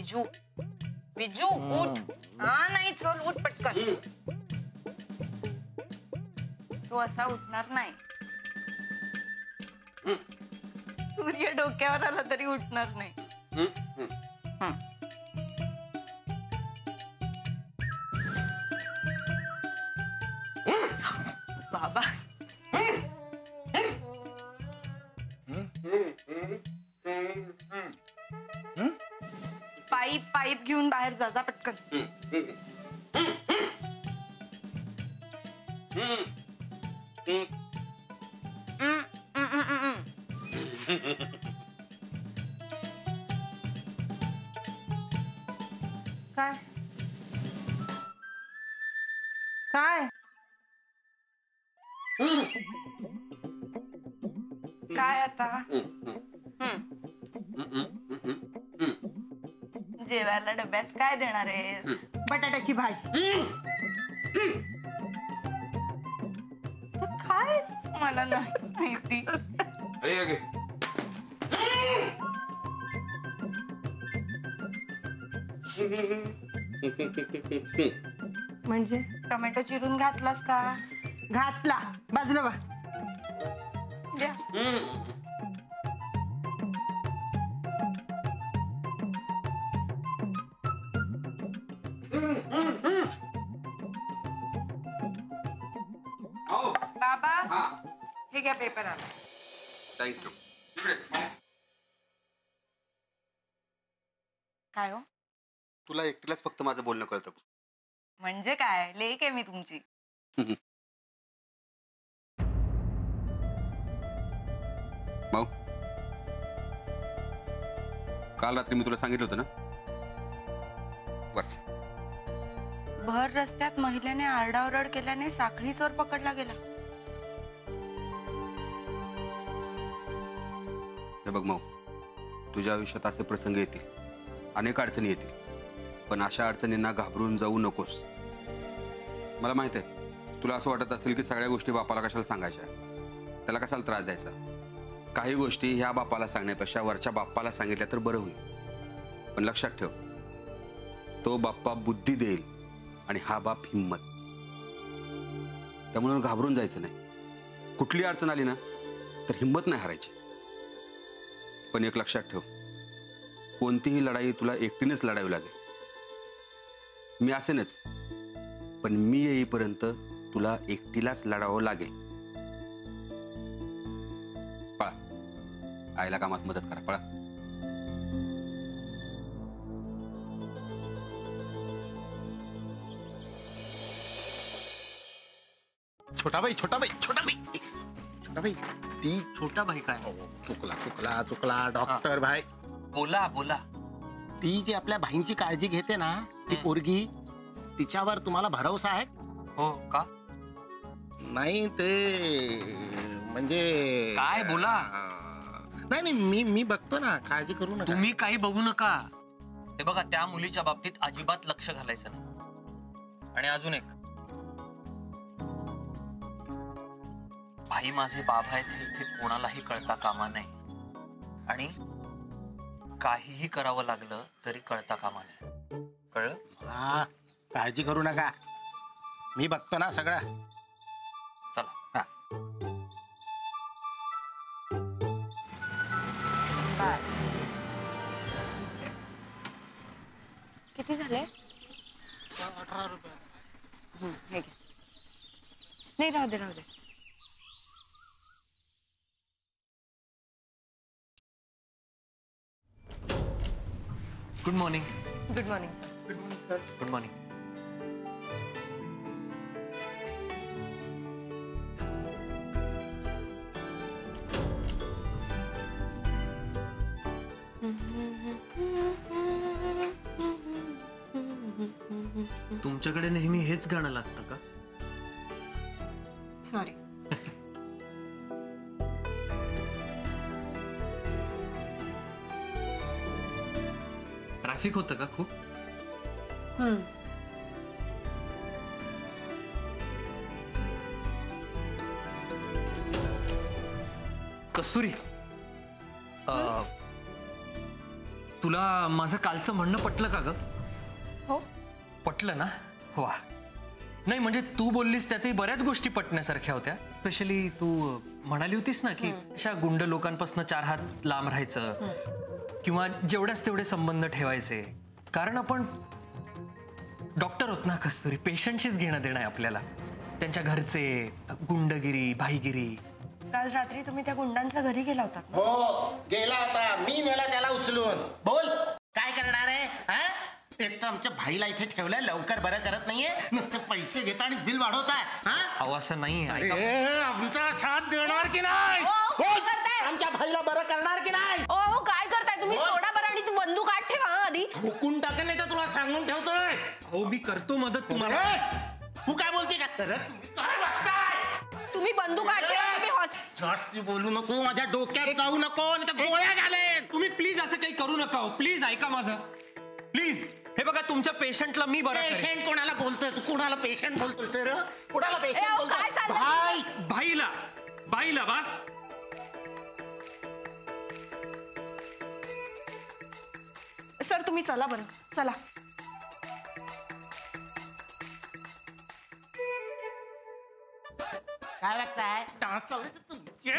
विजू विजू उठ. हा नाही चल उठ पटकन. तो असा उठणार नाही. सूर्य डोक्यावर आला तरी उठणार नाही. बाबा पाईप घेऊन बाहेर जा पटकन. काय काय काय आता जेवायला डब्यात काय देणार आहे? बटाट्याची भाजी. काय मला नाही माहिती. म्हणजे टोमॅटो चिरून घातलास का? घातला. बाजूला बा. द्या. बाबा हे घ्या पेपर आला. थँक्यू. काय हो? तुला एकटीलाच फक्त माझं बोलणं कळतं. म्हणजे काय लेक आहे मी तुमची. भाऊ काल रात्री मी तुला सांगितलं होतं ना वाच. भर रस्त्यात महिलेने आरडाओरड केल्याने साखळी चोर पकडला गेला. हे बघ माऊ, तुझ्या आयुष्यात असे प्रसंग येतील, अनेक अडचणी येतील, पण अशा अडचणींना घाबरून जाऊ नकोस. मला माहित आहे तुला असं वाटत असेल की सगळ्या गोष्टी बापाला कशाला सांगायच्या, त्याला कशाला त्रास द्यायचा. काही गोष्टी ह्या बापाला सांगण्यापेक्षा वरच्या बाप्पाला सांगितल्या तर बरं होईल. पण लक्षात ठेव, तो बाप्पा बुद्धी देईल आणि हा बाप हिम्मत. त्यामुळे घाबरून जायचं नाही. कुठली अडचण आली ना तर हिम्मत नाही हारायची. पण एक लक्षात ठेव, कोणतीही लढाई तुला एकटीनेच लढावी लागेल. मी असेनच, पण मी येईपर्यंत तुला एकटीलाच लढावं लागेल. पळा, आईला कामात मदत करा. पळा. छोटा भाई ती छोटा भाई काय? चुकला डॉक्टर भाई. बोला बोला. ती जी आपल्या भाईंची काळजी घेते ना, ती पोरगी, तिच्यावर तुम्हाला भरोसा आहे? हो का? नाही ते म्हणजे काय बोला. नाही मी बघतो ना, काळजी करू नका. तुम्ही काही बघू नका. हे बघा, त्या मुलीच्या बाबतीत अजिबात लक्ष घालायचं नाही. आणि अजून एक, भाई माझे बाबा आहेत हे इथे कोणालाही कळता कामा नाही. आणि काहीही करावं लागलं तरी कळता कामा नाही. कळलं? हा, काळजी करू नका, मी बघतो ना सगळं. चला. किती झाले? 18 रुपये. हे घ्या. नाही राहू दे. Good morning. Good morning sir. Good morning. तुमच्याकडे नेहमी हेच गाणं लागतं का? सॉरी. ट्रॅफिक होतं का खूप? कस्तुरी, तुला माझं कालचं म्हणणं पटलं का ग? हो. पटलं ना? वा. नाही म्हणजे तू बोललीस त्यातही बऱ्याच गोष्टी पटण्यासारख्या होत्या. स्पेशली तू म्हणाली होतीस ना की अशा गुंड लोकांपासून 4 हात लांब राहायचं किंवा जेवढ्याच तेवढे संबंध ठेवायचे. कारण आपण डॉक्टर होत ना कस्तुरी, पेशंटशीच घेणं देणं आहे आपल्याला. त्यांच्या घरचे गुंडगिरी, भाईगिरी. काल रात्री तुम्ही त्या गुंडांच्या घरी गेला होतात ना? हो गेला होता, मी नेला त्याला उचलून. बोल काय करणार आहे हा? एक तर आमच्या भाईला इथे ठेवलंय, लवकर बरं करत नाहीये, नुसते पैसे घेता आणि बिल वाढवताय. अहो असं नाही आहे. आमचा साथ देणार की नाही? बोल, आमच्या भाईला बरं करणार की नाही? ओ काय करताय तुम्ही? सोडा बरं आणि तू बंदूक आत ठेवा आधी. हुकून टाकेल नाही तर तुला सांगून ठेवतोय. हो मी करतो मदत तुम्हाला. तू काय बोलते का? तुम्ही काय बघताय? तुम्ही बंदूक आत ठेवा. तुम्ही जास्ती बोलू नको, माझ्या डोक्यात जाऊ नको, नाही तर गोळ्या घालेन. तुम्ही प्लीज असं काही करू नका हो. प्लीज ऐका माझं प्लीज. हे बघा तुमच्या पेशंटला मी बरं करेन. पेशंट कोणाला बोलतोय तू? कोणाला पेशंट बोलतोय तर? कोणाला पेशंट काय बोलतोय? चाललंय? भाई भाईला बस. सर तुम्ही चला बरं, चला. काय बघताय? डान्स चालू आहे तर तुमचे.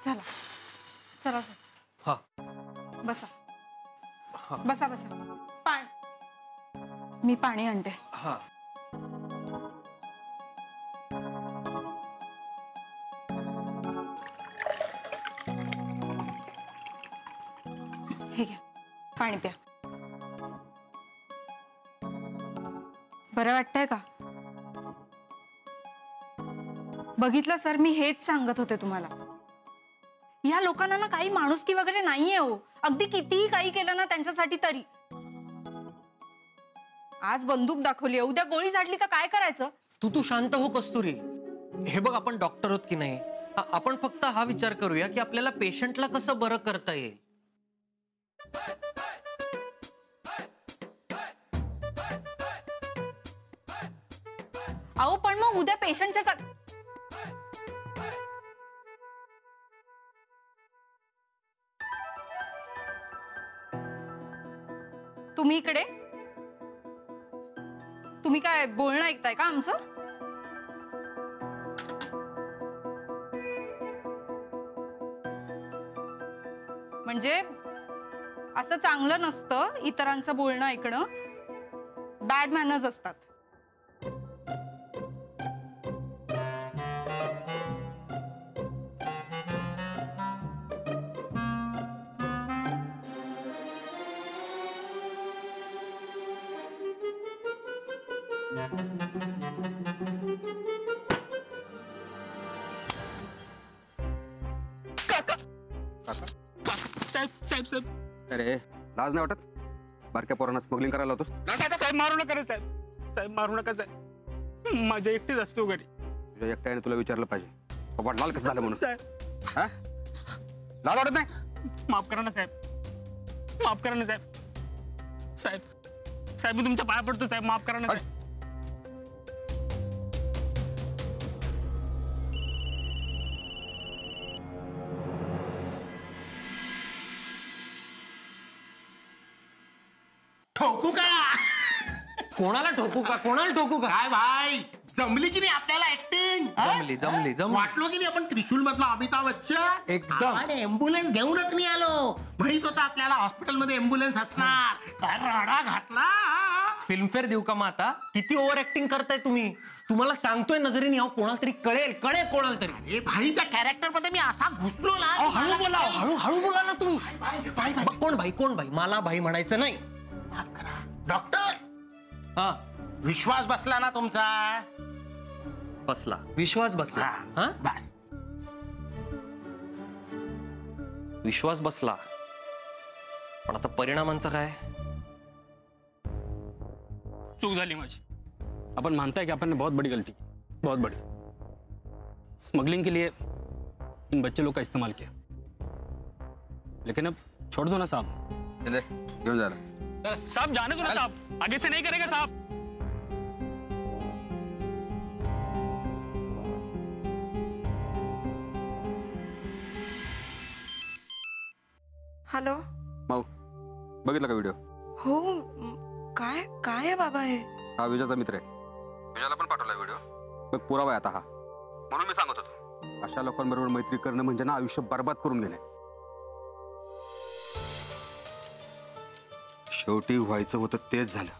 चला चला सर. हा बसा बसा बसा. मी पाणी आणते. हा. हे घ्या पाणी प्या. बरं वाटतंय का? बघितलं सर, मी हेच सांगत होते तुम्हाला. ह्या लोकांना ना काही माणुसकी वगैरे नाहीये हो. अगदी कितीही काही केलं ना त्यांच्यासाठी तरी. आज बंदूक दाखवली, उद्या गोळी झाडली तर काय करायचं? तू शांत हो कस्तुरी. हे बघ आपण डॉक्टर आहोत की नाही, आपण फक्त हा विचार करूया की आपल्याला पेशंटला कसं बरं करता येईल. अहो पण मग उद्या पेशंटच्या तुम्ही इकडे, तुम्ही काय बोलणं ऐकताय का आमचं? म्हणजे असं चांगलं नसतं इतरांचं बोलणं ऐकणं. बॅड मॅनर्स असतात. साहेब अरे लाज नाही वाटत? बारक्या पोरांना स्मगलिंग करायला होतोस? साहेब मारू नका रे साहेब मारू नका साहेब. माझ्या एकटीच असतो घरी. तुझ्या एकट्याने तुला विचारलं पाहिजे बाबा लाल कसं झालं म्हणून. साहेब हा? लाज वाटत नाही? माफ करा ना साहेब, माफ करा ना साहेब. साहेब मी तुमच्या पाया पडतो साहेब, माफ करा ना साहेब. ठोकू का? कोणाला ठोकू का? काय भाई, जमली की नाही आपल्याला ऍक्टिंग? जमली. वाटलो की नाही आपण त्रिशूल मधला अमिताभ बच्चन? एकदम. आपण एम्ब्युलन्स घेऊनच नाही आलो. माहित होतं आपल्याला हॉस्पिटलमध्ये एम्ब्युलन्स असणार. काय राडा घातला. फिल्मफेअर देऊ का मग आता? किती ओव्हर ऍक्टिंग करताय तुम्ही. तुम्हाला सांगतोय नजरेने कोणाला तरी कळेल कोणाला तरी. ए भाई, त्या कॅरेक्टर मध्ये मी असा घुसलो ना. हळू बोला ना तुम्ही. भाई कोण भाई? मला भाई म्हणायचं नाही. डॉक्टर, हा विश्वास बसला ना तुमचा? बसला. विश्वास बसला. हा बस. विश्वास बसला, पण आता परिणामांचं काय? चूक झाली माझी. अपन मानता है कि अपन ने बहुत बड़ी गलती की, बहुत बड़ी. स्मगलिंग के लिए इन बच्चे लोग का इस्तेमाल किया, लेकिन अब छोड़ दो ना साहब. घेऊन जा. साहब जाने दो ना साहब, आगे से नहीं करेगा साहब. हॅलो. माऊ बघितला का व्हिडिओ? हो. काय काय आहे बाबा हे? हा विजयाचा मित्र आहे. विजयाला पण पाठवला व्हिडिओ. बघ पुरावा आहे आता हा. म्हणून मी सांगत होतो, अशा लोकांबरोबर मैत्री करणं म्हणजे ना आयुष्य बर्बाद करून घेणे. शेवटी व्हायचं होतं तेच झालं.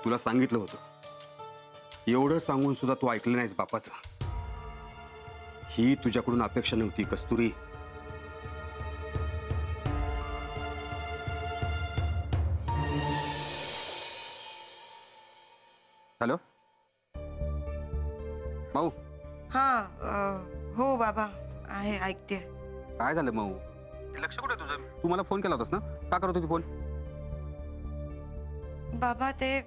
तुला सांगितलं होतं, एवढं सांगून सुद्धा तू ऐकलं नाहीस बापाचं. ही तुझ्याकडून अपेक्षा नव्हती कस्तुरी. हॅलो माऊ. हा. हो बाबा आहे, ऐकते. काय झालं माऊ? लक्ष कुठे तुझं? तू मला फोन केला होतास ना, का करत होती फोन? बाबा ते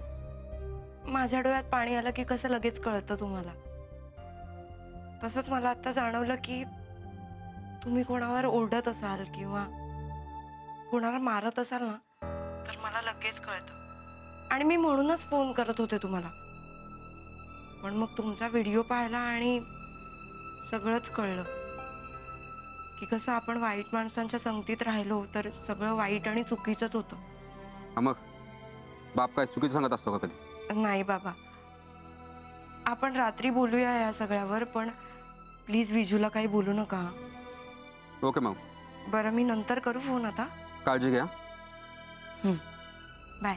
माझ्या डोळ्यात पाणी आलं की कसं लगेच कळतं तुम्हाला. तसंच मला आता जाणवलं की तुम्ही कोणावर ओरडत असाल किंवा कोणाला मारत असाल ना, तर मला लगेच कळतं. आणि मी म्हणूनच फोन करत होते तुम्हाला. पण मग तुमचा व्हिडिओ पाहिला आणि सगळंच कळलं की कसं आपण वाईट माणसांच्या संगतीत राहिलो तर सगळं वाईट आणि चुकीचंच होतं. हा मग बाप काय चुकीचं सांगत असतो का कधी? नाही बाबा, आपण रात्री बोलूया या सगळ्यावर, पण प्लीज विजूला काही बोलू नका. ओके माऊ. बरं मी नंतर करू फोन आता. काळजी घ्या. बाय.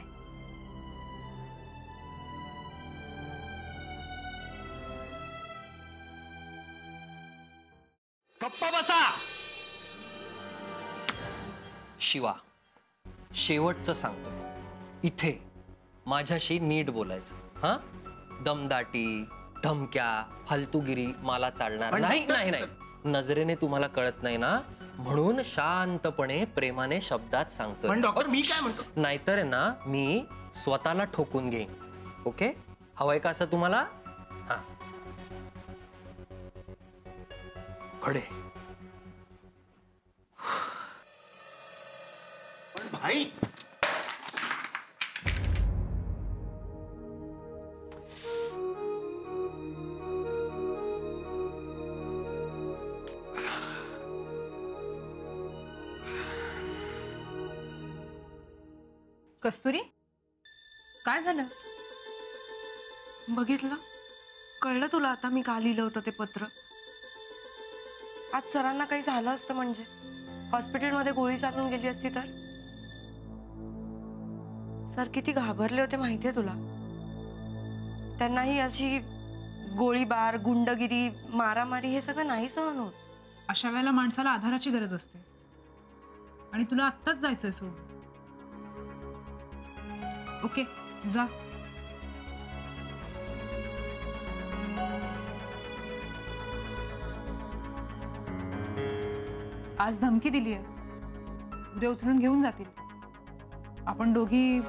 गप्पा बसा. शिवा, शेवटचं सांगतोय, इथे माझ्याशी नीट बोलायचं. हा, दमदाटी, धमक्या, फालतूगिरी मला चालणार नाही. नाही नाही, नजरेने तुम्हाला कळत नाही ना, म्हणून शांतपणे प्रेमाने शब्दात सांगतोय. पण डॉक्टर मी काय म्हणतो? नाहीतर आहे ना, मी स्वतःला ठोकून घेईन. ओके, हवंय का असं तुम्हाला? हा, खडे. भाई कस्तुरी, काय झालं? बघितलं, कळलं तुला आता मी का लिहिलं होतं ते पत्र? आज सरांना काही झालं असतं म्हणजे हॉस्पिटलमध्ये गोळी चालून गेली असती तर. सर किती घाबरले होते माहितीये तुला. त्यांनाही अशी गोळीबार, गुंडगिरी, मारामारी हे सगळं नाही सहन होत. अशा वेळेला माणसाला आधाराची गरज असते, आणि तुला आत्ताच जायचंय सोडून. ओके जा. आज धमकी दिली आहे, उद्या उचलून घेऊन जातील. आपण दोघी,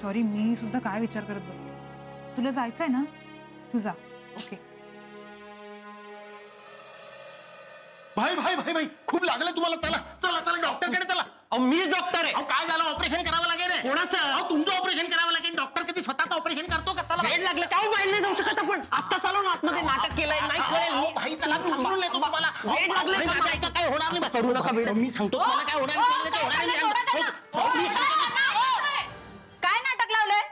सॉरी मी सुद्धा काय विचार करत बसले. तुला जायचंय ना, तू जा. ओके. भाई भाई भाई भाई खूप लागलं तुम्हाला. चला चला चला डॉक्टरकडे चला. मी डॉक्टर आहे. अहो काय झालं? ऑपरेशन करावं लागेल रे. कोणाचं? अहो तुमचं ऑपरेशन करावं लागेल. डॉक्टर कधी स्वतःचं ऑपरेशन करतो का? चला. वेळ लागलं काय? बाहेर नाही जाऊ शकत आपण. आता चालू ना आतमध्ये. नाटक केलंय, नाही कळेल. अहो, भाई चला मी उचलून नेतो तुम्हाला. वेळ लागलं. भाई, माझं ऐका, काय होणार नाही. करू नका वेळ. मी सांगतो तुम्हाला काय होणार नाही. काय होणार नाही. काय नाटक लावलंय?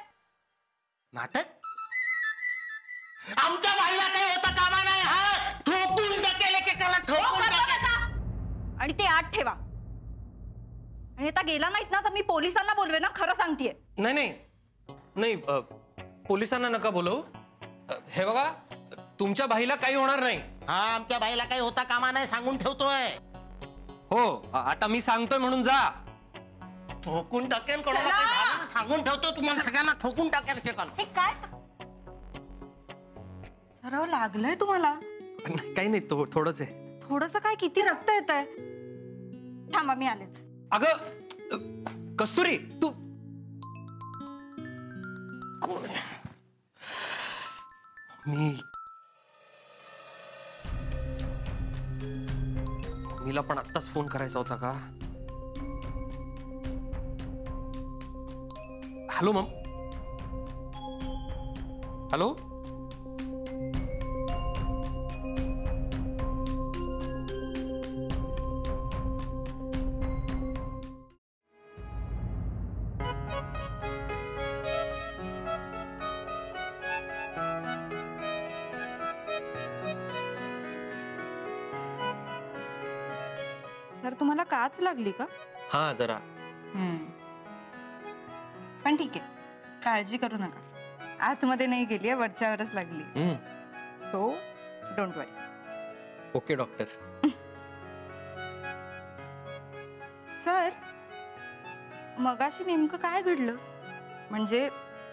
नाटक? आमच्या भाईला काही होता कामा नाही. हा ठोकून टाकेल एकेकाला, ठोकून टाकेल. आणि ते आत ठेवा. आणि आता गेला नाहीत ना तर मी पोलिसांना बोलवे ना. खरं सांगतेय. नाही नाही नाही, पोलिसांना नका बोलवू. हे बघा, तुमच्या भाईला काही होणार नाही. हा आमच्या भाईला काही होता कामा नाही सांगून ठेवतोय. हो, आता मी सांगतोय म्हणून जा. ठोकून टाकेल कोणाला काही झालं तर सांगून ठेवतो तुम्हाला सगळ्यांना. ठोकून टाकेल एकेकाला. हे काय सराव लागलंय तुम्हाला? काही नाही, थोडंच आहे. थोडस काय? किती रक्त येत आहे? थांबा मी आलेच. अगं कस्तुरी, तू मीला पण आत्ताच फोन करायचा होता का? हॅलो मम. हॅलो. सर तुम्हाला काच लागली का? हा जरा. पण ठीक आहे, काळजी करू नका. आतमध्ये नाही गेली, वरच्यावरच लागली. So don't worry. Okay doctor. Sir मगाशी नेमकं काय घडलं? म्हणजे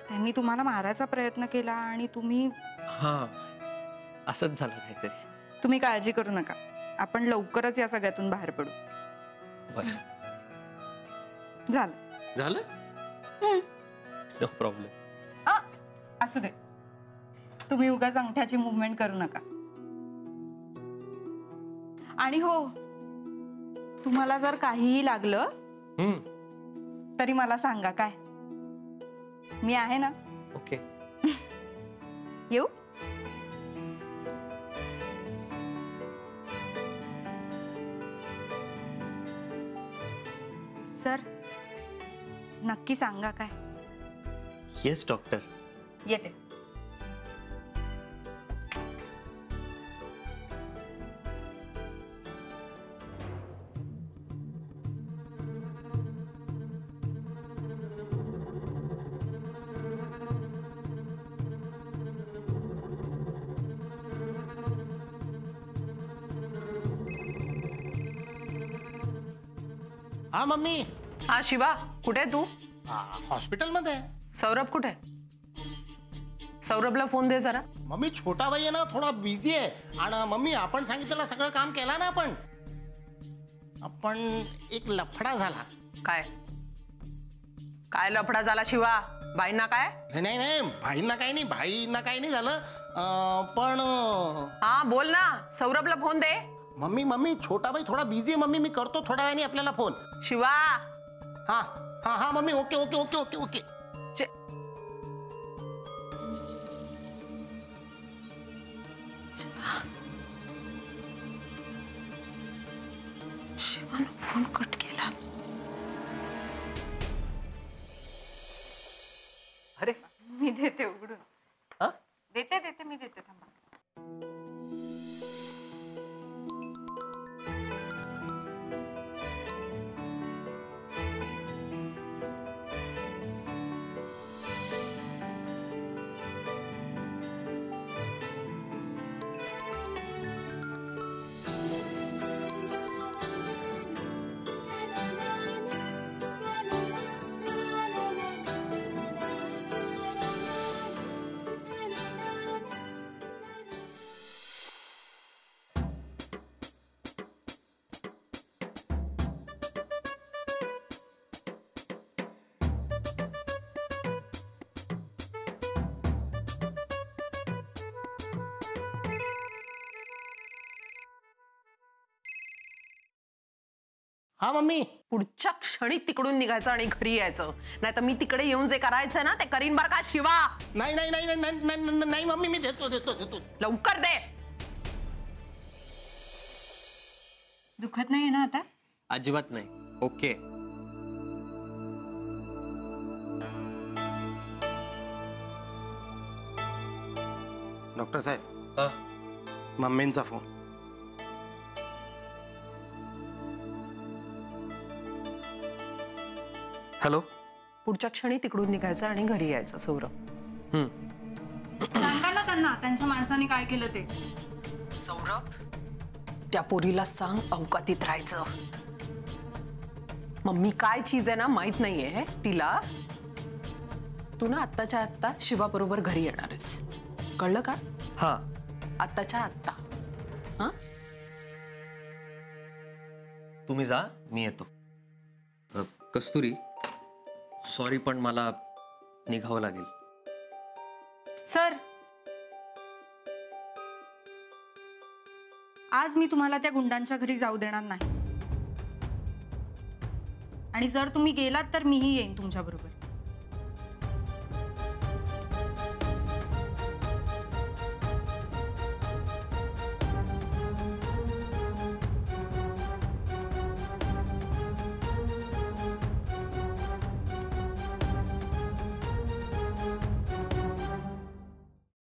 त्यांनी तुम्हाला मारायचा प्रयत्न केला आणि तुम्ही? हा असंच झालं काहीतरी. तुम्ही काळजी करू नका, आपण लवकरच या सगळ्यातून बाहेर पडू. बरं झालं झालं. No problem. असू दे, तुम्ही उगाच अंगठ्याची मुवमेंट करू नका. आणि हो, तुम्हाला जर काहीही लागलं तरी मला सांगा काय, मी आहे ना. ओके. येऊ? सर नक्की सांगा काय. Yes doctor. येते. हा मम्मी. हा शिवा, कुठे आहे तू? हॉस्पिटलमध्ये. सौरभ कुठे? सौरभला फोन दे जरा. मम्मी छोटा भाई आहे ना, थोडा बिझी आहे. आणि मम्मी आपण सांगितलेलं सगळं काम केलं ना आपण एक लफडा झाला. काय काय लफडा झाला शिवा? बाईंना काय? नाही नाही, भाईंना काही नाही झालं. पण हा बोल ना, सौरभला फोन दे. मम्मी छोटा भाई थोडा बिझी आहे. मम्मी मी करतो थोड्या वेळाने आपल्याला फोन. शिवा. हा हा हा mummy. Okay okay okay okay okay. शिवानं फोन कट केला. अरे मी देते उघडून. देते मी देते. थांबा. हा मम्मी. पुढच्या क्षणी तिकडून निघायचं आणि घरी यायचं, नाही तर मी तिकडे येऊन जे करायचं ना ते करीन बर का शिवा. नाही नाही नाही नाही नाही नाही मम्मी, मी देतो देतो देतो. लवकर दे. दुखत नाही ना आता? अजिबात नाही. ओके. डॉक्टर साहेब, मम्मींचा फोन. हॅलो. पुढच्या क्षणी तिकडून निघायचं आणि घरी यायचं सौरभ. सांगा ना त्यांना, त्यांच्या माणसाने काय केलं ते. सौरभ, त्या पोरीला सांग अवकातीत राहायचं. मम्मी काय चीज आहे ना माहित नाहीये तिला. तू ना आत्ताच्या आत्ता शिवा बरोबर घरी येणार आहेस, कळलं का? हा. आत्ताच्या आत्ता. हा तुम्ही जा, मी येतो. कस्तुरी, सॉरी पण मला निघावं लागेल. सर आज मी तुम्हाला त्या गुंडांच्या घरी जाऊ देणार नाही, आणि जर तुम्ही गेलात तर मीही येईन तुमच्या बरोबर.